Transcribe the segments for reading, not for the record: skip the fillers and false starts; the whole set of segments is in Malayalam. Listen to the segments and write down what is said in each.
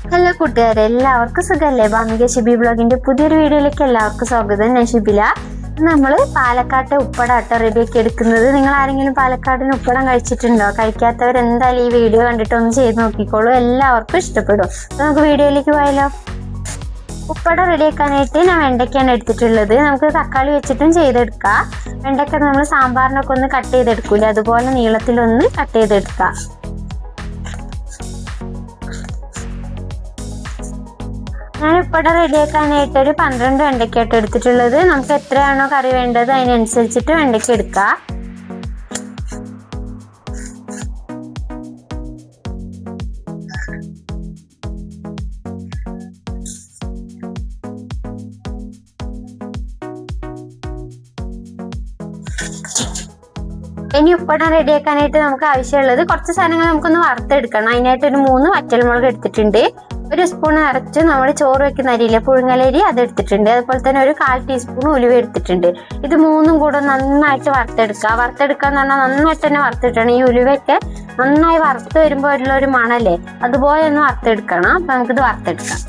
ഹലോ കൂട്ടുകാരെ, എല്ലാവർക്കും സുഖല്ലേ? ഭാമിക ഷിബി ബ്ലോഗിന്റെ പുതിയൊരു വീഡിയോയിലേക്ക് എല്ലാവർക്കും സ്വാഗതം. ഞാൻ ഷിബില. നമ്മൾ പാലക്കാട്ടെ ഉപ്പടാട്ട റെഡിയാക്കി എടുക്കുന്നത്. നിങ്ങൾ ആരെങ്കിലും പാലക്കാടിന് ഉപ്പടം കഴിച്ചിട്ടുണ്ടോ? കഴിക്കാത്തവർ എന്തായാലും ഈ വീഡിയോ കണ്ടിട്ട് ഒന്ന് ചെയ്ത് നോക്കിക്കോളൂ, എല്ലാവർക്കും ഇഷ്ടപ്പെടും. നമുക്ക് വീഡിയോയിലേക്ക് പോയാലോ. ഉപ്പട റെഡിയാക്കാനായിട്ട് ഞാൻ വെണ്ടയ്ക്കാണ് എടുത്തിട്ടുള്ളത്. നമുക്ക് തക്കാളി വെച്ചിട്ടും ചെയ്തെടുക്കാം. വെണ്ടയ്ക്ക നമ്മൾ സാമ്പാറിനൊക്കെ ഒന്ന് കട്ട് ചെയ്തെടുക്കൂല, അതുപോലെ നീളത്തിലൊന്ന് കട്ട് ചെയ്തെടുക്കാം. ഞാൻ ഉപ്പട റെഡിയാക്കാനായിട്ട് ഒരു 12 വെണ്ടയ്ക്കായിട്ട് എടുത്തിട്ടുള്ളത്. നമുക്ക് എത്രയാണോ കറി വേണ്ടത് അതിനനുസരിച്ചിട്ട് വെണ്ടയ്ക്ക എടുക്കാം. ഇനി ഉപ്പട റെഡിയാക്കാനായിട്ട് നമുക്ക് ആവശ്യമുള്ളത് കുറച്ച് സാധനങ്ങൾ നമുക്കൊന്ന് വറുത്തെടുക്കണം. അതിനായിട്ട് ഒരു 3 വറ്റൽമുളക് എടുത്തിട്ടുണ്ട്. ഒരു സ്പൂൺ നിറച്ച് നമ്മൾ ചോറ് വെക്കുന്ന അരിയില്ല, പുഴുങ്ങലരി, അത് എടുത്തിട്ടുണ്ട്. അതുപോലെ തന്നെ ഒരു 1/4 ടീസ്പൂൺ ഉലുവ എടുത്തിട്ടുണ്ട്. ഇത് മൂന്നും കൂടെ നന്നായിട്ട് വറുത്തെടുക്കുക. വറുത്തെടുക്കാന്ന് പറഞ്ഞാൽ നന്നായിട്ട് തന്നെ വറുത്തിട്ടാണ്. ഈ ഉലുവയൊക്കെ നന്നായി വറുത്ത് വരുമ്പോൾ ഉള്ള ഒരു മണല്ലേ, അതുപോലെ ഒന്ന് വറുത്തെടുക്കണം. അപ്പൊ നമുക്കിത് വറുത്തെടുക്കാം.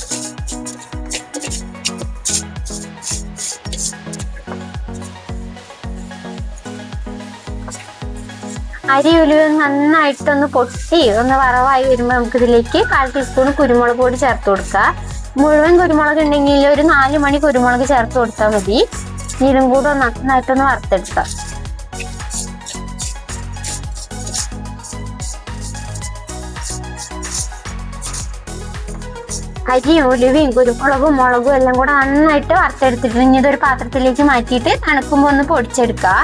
അരി ഉലുവ നന്നായിട്ടൊന്ന് പൊട്ടി ഒന്ന് വറവായി വരുമ്പോൾ നമുക്ക് ഇതിലേക്ക് 1/4 ടീസ്പൂൺ കുരുമുളക് പൊടി ചേർത്ത് കൊടുക്കുക. മുഴുവൻ കുരുമുളക് ഉണ്ടെങ്കിൽ ഒരു 4 മണി കുരുമുളക് ചേർത്ത് കൊടുത്താൽ മതി. ഇതും കൂടെ നന്നായിട്ടൊന്ന് വറുത്തെടുക്കാം. അരിയും ഉലുവയും കുരുമുളകും മുളകും എല്ലാം കൂടെ നന്നായിട്ട് വറുത്തെടുത്തിട്ട് ഇനി ഇതൊരു പാത്രത്തിലേക്ക് മാറ്റിയിട്ട് തണുക്കുമ്പോൾ ഒന്ന് പൊടിച്ചെടുക്കുക.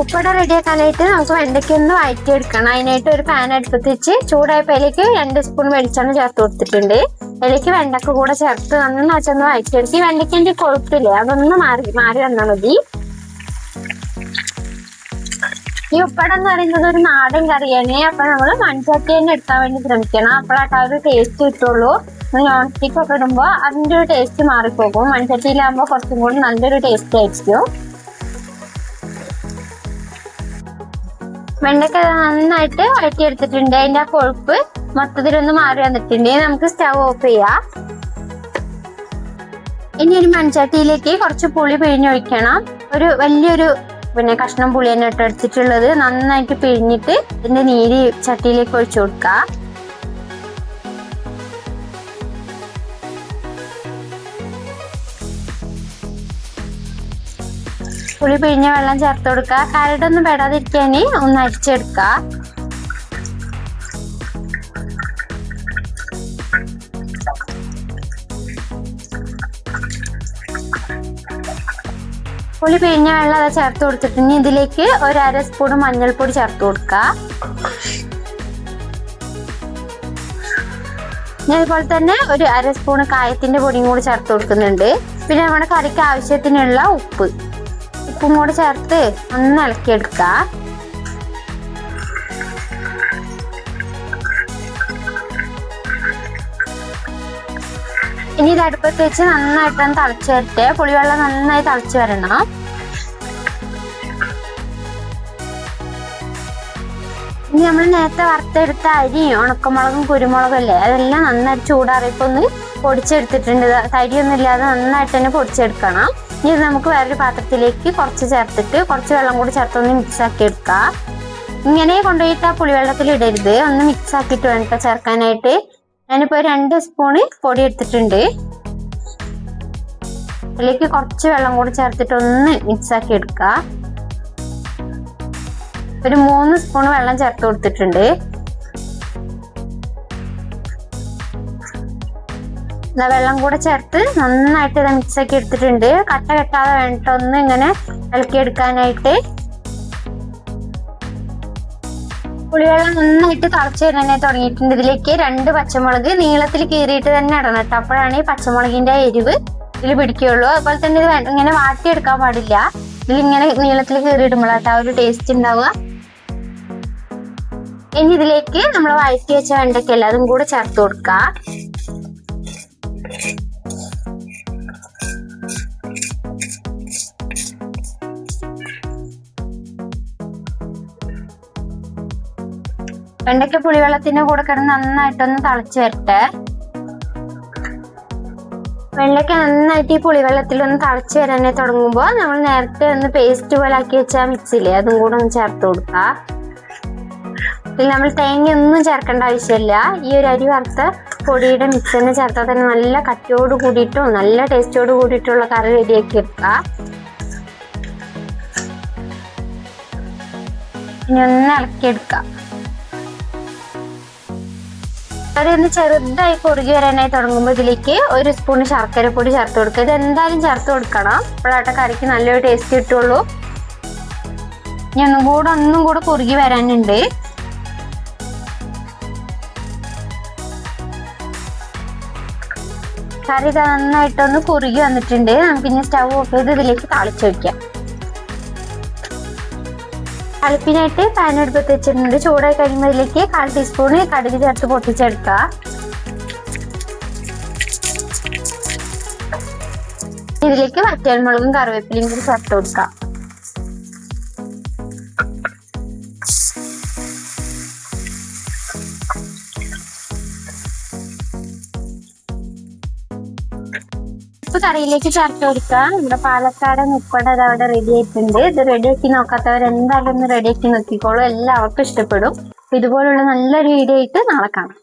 ഉപ്പട റെഡിയാക്കാനായിട്ട് നമുക്ക് വെണ്ടയ്ക്ക ഒന്ന് വഴറ്റിയെടുക്കണം. അതിനായിട്ട് ഒരു പാൻ അടുപ്പത്ത് വെച്ച് ചൂടായപ്പോൾ അതിലേക്ക് 2 സ്പൂൺ വെളിച്ചെണ്ണ ചേർത്ത് കൊടുത്തിട്ടുണ്ട്. അതിലേക്ക് വെണ്ടയ്ക്ക കൂടെ ചേർത്ത് നന്നായിട്ടൊന്ന് വഴറ്റിയെടുത്ത് ഈ വെണ്ടയ്ക്കൻ്റെ കൊഴുപ്പില്ലേ അതൊന്ന് മാറി വന്നാൽ മതി. ഈ ഉപ്പട എന്ന് പറയുന്നത് ഒരു നാടൻ കറിയാണ്. അപ്പൊ നമ്മൾ മൺചട്ടി തന്നെ എടുക്കാൻ വേണ്ടി ശ്രമിക്കണം. അപ്പോഴാട്ട് ആ ഒരു ടേസ്റ്റ് കിട്ടുള്ളൂ. നോൺ സ്റ്റിക്ക് ഒക്കെ ഇടുമ്പോൾ അതിൻ്റെ ഒരു ടേസ്റ്റ് മാറിപ്പോകും. മൺചട്ടിയിലാകുമ്പോൾ കുറച്ചും കൂടി നല്ലൊരു ടേസ്റ്റ് ആയിരിക്കും. വെണ്ടയ്ക്ക നന്നായിട്ട് വഴറ്റിയെടുത്തിട്ടുണ്ട്. അതിന്റെ ആ കൊഴുപ്പ് മൊത്തത്തിലൊന്ന് മാറി വന്നിട്ടുണ്ട്. നമുക്ക് സ്റ്റവ് ഓഫ് ചെയ്യാം. ഇനി ഒരു മൺചട്ടിയിലേക്ക് കുറച്ച് പുളി പിഴിഞ്ഞൊഴിക്കണം. ഒരു വലിയൊരു കഷ്ണം പുളി തന്നെ എടുത്തിട്ടുള്ളത്. നന്നായിട്ട് പിഴിഞ്ഞിട്ട് ഇതിന്റെ നീര് ചട്ടിയിലേക്ക് ഒഴിച്ചു കൊടുക്കുക. പുളി പിഴിഞ്ഞ വെള്ളം ചേർത്ത് കൊടുക്കുക. കരടൊന്നും പെടാതിരിക്കാൻ ഒന്ന് അരിച്ചെടുക്കുക. പുളി പിഴിഞ്ഞ വെള്ളം അത് ചേർത്ത് കൊടുത്തിട്ട് ഇനി ഇതിലേക്ക് ഒരു 1/2 സ്പൂൺ മഞ്ഞൾപ്പൊടി ചേർത്ത് കൊടുക്കുക. ഞാൻ അതുപോലെ തന്നെ ഒരു 1/2 സ്പൂൺ കായത്തിന്റെ പൊടിയും കൂടി ചേർത്ത് കൊടുക്കുന്നുണ്ട്. പിന്നെ നമ്മുടെ കറിക്ക് ആവശ്യത്തിനുള്ള ഉപ്പും കൂടെ ചേർത്ത് ഒന്ന് ഇളക്കിയെടുക്കുക. ഇനി ഇത് അടുപ്പത്ത് വെച്ച് നന്നായിട്ടൊന്ന് തിളച്ച് വരട്ടെ. പുളിവെള്ളം നന്നായി തിളച്ച് വരണം. ഇനി നമ്മൾ നേരത്തെ വറുത്തെടുത്ത അരിയും ഉണക്കമുളകും കുരുമുളകും അല്ലേ, അതെല്ലാം നന്നായിട്ട് ചൂടാറിയപ്പോൾ ഒന്ന് പൊടിച്ചെടുത്തിട്ടുണ്ട്. തരിയൊന്നും ഇല്ലാതെ നന്നായിട്ട് തന്നെ പൊടിച്ചെടുക്കണം. ഇനി നമുക്ക് വേറൊരു പാത്രത്തിലേക്ക് കുറച്ച് ചേർത്തിട്ട് കുറച്ച് വെള്ളം കൂടി ചേർത്തൊന്ന് മിക്സ് ആക്കി എടുക്കാം. ഇങ്ങനെ കൊണ്ടുപോയിട്ട് ആ പുളിവെള്ളത്തിൽ ഇടരുത്, ഒന്ന് മിക്സ് ആക്കിയിട്ട് വേണ്ട ചേർക്കാനായിട്ട്. ഞാനിപ്പോൾ 2 സ്പൂണ് പൊടി എടുത്തിട്ടുണ്ട്. അതിലേക്ക് കുറച്ച് വെള്ളം കൂടി ചേർത്തിട്ട് ഒന്ന് മിക്സ് ആക്കി എടുക്കുക. ഒരു 3 സ്പൂൺ വെള്ളം ചേർത്ത് കൊടുത്തിട്ടുണ്ട്. വെള്ളം കൂടെ ചേർത്ത് നന്നായിട്ട് ഇത് മിക്സ് ആക്കി എടുത്തിട്ടുണ്ട്. കട്ട കെട്ടാതെ വേണ്ട ഒന്ന് ഇങ്ങനെ ഇളക്കിയെടുക്കാനായിട്ട്. പുളിവെള്ളം നന്നായിട്ട് തിളച്ച് തന്നെ തുടങ്ങിയിട്ടുണ്ട്. ഇതിലേക്ക് 2 പച്ചമുളക് നീളത്തിൽ കീറിയിട്ട് തന്നെ ഇടണം കേട്ടോ. അപ്പോഴാണ് ഈ പച്ചമുളകിന്റെ എരിവ് ഇതിൽ പിടിക്കുകയുള്ളൂ. അതുപോലെ തന്നെ ഇത് ഇങ്ങനെ വാട്ടിയെടുക്കാൻ പാടില്ല. ഇതിലിങ്ങനെ നീളത്തിൽ കീറിയിടുമ്പോഴാട്ടോ ആ ഒരു ടേസ്റ്റ് ഉണ്ടാവുക. ഇനി ഇതിലേക്ക് നമ്മൾ വഴറ്റി വെച്ച വെണ്ടയ്ക്ക എല്ലാതും കൂടെ ചേർത്ത് കൊടുക്കുക. വെണ്ടയ്ക്ക പുളിവെള്ളത്തിന്റെ കൂടെ കിടന്ന് നന്നായിട്ടൊന്ന് തിളച്ച് വരട്ടെ. വെണ്ടയ്ക്ക നന്നായിട്ട് ഈ പുളിവെള്ളത്തിലൊന്ന് തിളച്ച് വരാനേ തുടങ്ങുമ്പോൾ നമ്മൾ നേരത്തെ ഒന്ന് പേസ്റ്റ് പോലെ ആക്കി വെച്ചാൽ മിക്സില്ലേ, അതും കൂടെ ഒന്ന് ചേർത്ത് കൊടുക്കുക. ഇതിൽ നമ്മൾ തേങ്ങ ഒന്നും ചേർക്കേണ്ട ആവശ്യമില്ല. ഈ ഒരു അരി വറുത്ത പൊടിയുടെ മിക്സ് തന്നെ ചേർത്താൽ തന്നെ നല്ല കട്ടിയോട് കൂടിയിട്ടും നല്ല ടേസ്റ്റോട് കൂടിയിട്ടുള്ള കറി റെഡിയാക്കി എടുക്കുക. ഇനി ഒന്ന് ഇളക്കിയെടുക്കാം. കറി ഒന്ന് ചെറുതായി കുറുകി വരാനായി തുടങ്ങുമ്പോൾ ഇതിലേക്ക് 1 സ്പൂൺ ശർക്കര പൊടി ചേർത്ത് കൊടുക്കുക. ഇത് എന്തായാലും ചേർത്ത് കൊടുക്കണം, അപ്പോഴാട്ടെ കറിക്ക് നല്ലൊരു ടേസ്റ്റ് കിട്ടുള്ളൂ. ഇനി ഒന്നും കൂടെ കുറുകി വരാനുണ്ട്. കറി നന്നായിട്ടൊന്ന് കുറുകി വന്നിട്ടുണ്ട്. നമുക്കിനി സ്റ്റവ് ഓഫ് ചെയ്ത് ഇതിലേക്ക് താളിച്ച് വയ്ക്കാം. തളിപ്പിനായിട്ട് പാൻ അടുപ്പത്ത് വെച്ചിട്ടുണ്ട്. ചൂടായി കഴിയുമ്പോൾ ഇതിലേക്ക് 1/4 ടീസ്പൂൺ കടുക് ചേർത്ത് പൊട്ടിച്ചെടുക്കുക. ഇതിലേക്ക് വറ്റൽമുളകും കറിവേപ്പിലയും കൂടി ചേർത്ത് കൊടുക്കുക. കറിയിലേക്ക് ചേർത്ത് കൊടുക്കുക. നമ്മുടെ പാലക്കാടൻ ഉപ്പട അതവിടെ റെഡി ആയിട്ടുണ്ട്. ഇത് റെഡിയാക്കി നോക്കാത്തവർ എന്തായാലും ഒന്ന് റെഡിയാക്കി നോക്കിക്കോളൂ, എല്ലാവർക്കും ഇഷ്ടപ്പെടും. ഇതുപോലുള്ള നല്ലൊരു വീഡിയോ ആയിട്ട് നാളെ കാണാം.